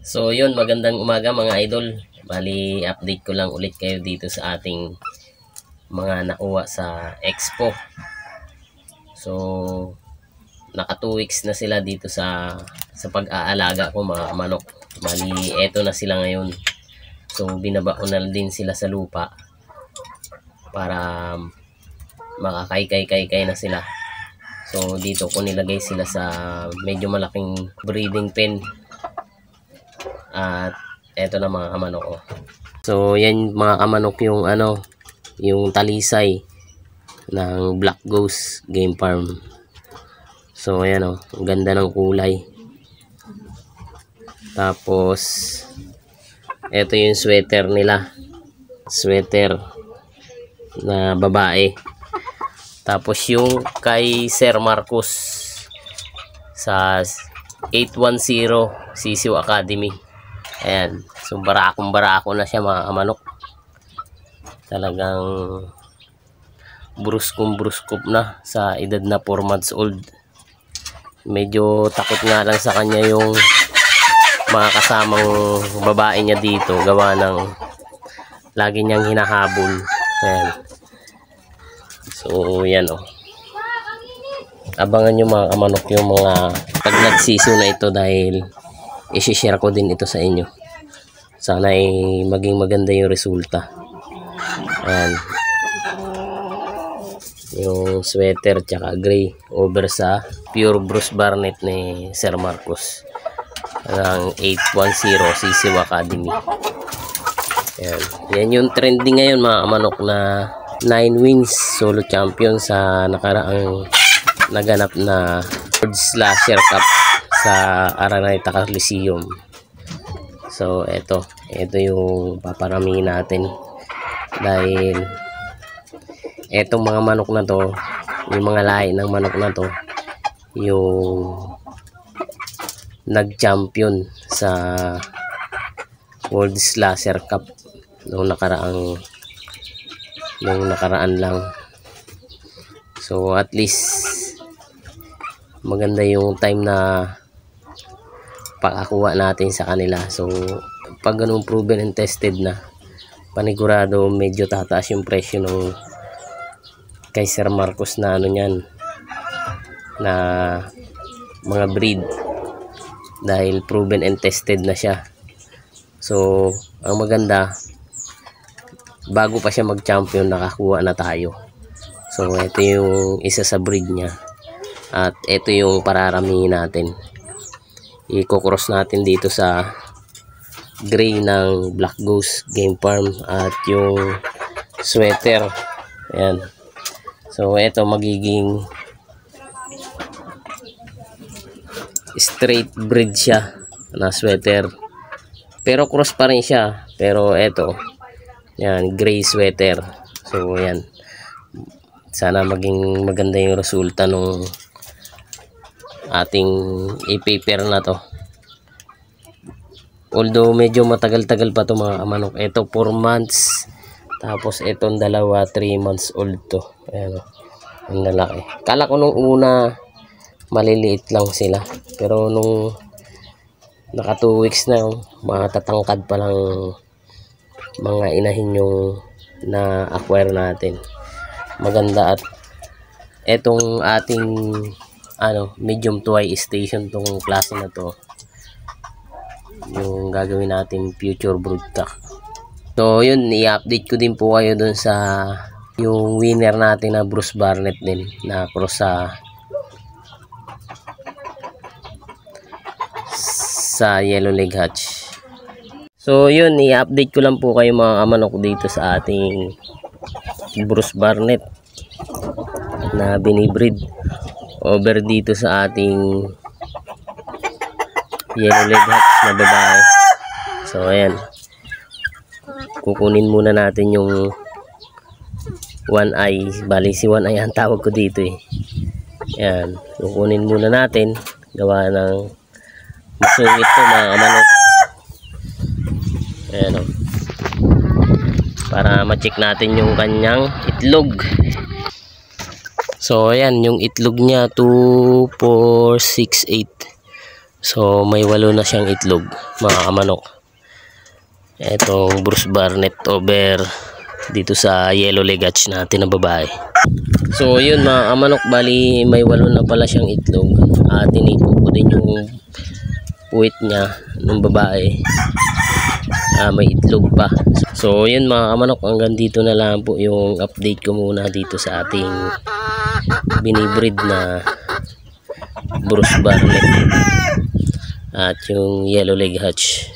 So yun, magandang umaga mga idol. Bali, update ko lang ulit kayo dito sa ating mga nakuha sa Expo. So, naka 2 weeks na sila dito sa pag-aalaga ko mga manok. Bali, eto na sila ngayon. So, binabaon na din sila sa lupa para makakaykay-kaykay na sila. So, dito ko nilagay sila sa medyo malaking breeding pen. At eto na mga kamanok ko. So yan mga kamanok yung yung talisay ng Black Ghost Game Farm. So ayan ang ganda ng kulay. Tapos eto yung sweater nila. Sweater na babae. Tapos yung kay Sir Marcos sa 810 Sisiw Academy. Ayan, so barako na siya mga kamanok. Talagang bruskop na sa edad na 4 months old. Medyo takot nga lang sa kanya yung mga kasamang babae niya dito, gawa ng lagi niyang hinahabol. Ayan. So yan abangan nyo mga kamanok yung mga pag nagsisiw na ito, dahil i-share ko din ito sa inyo. Sana ay maging maganda yung resulta. Ayan. Yung sweater tsaka gray over sa pure Bruce Barnett ni Sir Marcos ng 810 Sisiw Academy. Ayan. Yan yung trending ngayon mga kamanok, na 9 wins solo champion sa nakaraang naganap na World Slasher Cup sa Araneta Coliseum. So ito yung paparamihin natin, dahil etong mga manok na to, yung mga lahi ng manok na to, yung nag-champion sa World Slasher Cup nung nakaraan lang. So at least maganda yung time na pakakuha natin sa kanila. So pag ganun proven and tested na, panigurado medyo tataas yung presyo ng kay Sir Marcos na niyan na mga breed, dahil proven and tested na siya. So ang maganda, bago pa siya mag-champion nakakuha na tayo. So ito yung isa sa breed niya, at ito yung pararamihin natin. I-cross natin dito sa gray ng Black Ghost Game Farm at yung sweater. Ayan. So ito magiging straight breed siya na sweater, pero cross pa rin siya. Pero ito, yan, gray sweater. So yan, sana maging maganda yung resulta nung ating i-paper na to. Although medyo matagal-tagal pa to mga kamanok. Ito 4 months, tapos itong dalawa 3 months old to. Ayan, ang lalaki. Kala ko nung una maliliit lang sila, pero nung naka 2 weeks na, matatangkad pa lang mga inahin yung na-acquire natin. Maganda. At etong ating medium to high station, tong klase na to, yung gagawin natin future broodcock. So yun, i-update ko din po kayo dun sa yung winner natin na Bruce Barnett din, na cross sa Yellow Leg Hatch. So yun, i-update ko lang po kayo mga kamanok dito sa ating Bruce Barnett na binibreed over dito sa ating Yellow Leg Hatch na babae. So ayan, kukunin muna natin yung one eye. Bali si one eye ang tawag ko dito eh. Ayan, kukunin muna natin, gawa ng masungit to mga kamanok. Ayan para ma-check natin yung kanyang itlog. So ayan, yung itlog niya 2, 4, 6, 8. So may 8 na siyang itlog, mga kamanok. Etong Bruce Barnett over dito sa yellow leg hatch natin na babae. So yun mga kamanok, bali may 8 na pala siyang itlog. Tinito ko din yung puwit niya ng babae. May itlog pa. So yun mga kamanok, hanggang dito na lang po yung update ko muna dito sa ating binibreed na Bruce Barnett at yung yellow leg hatch.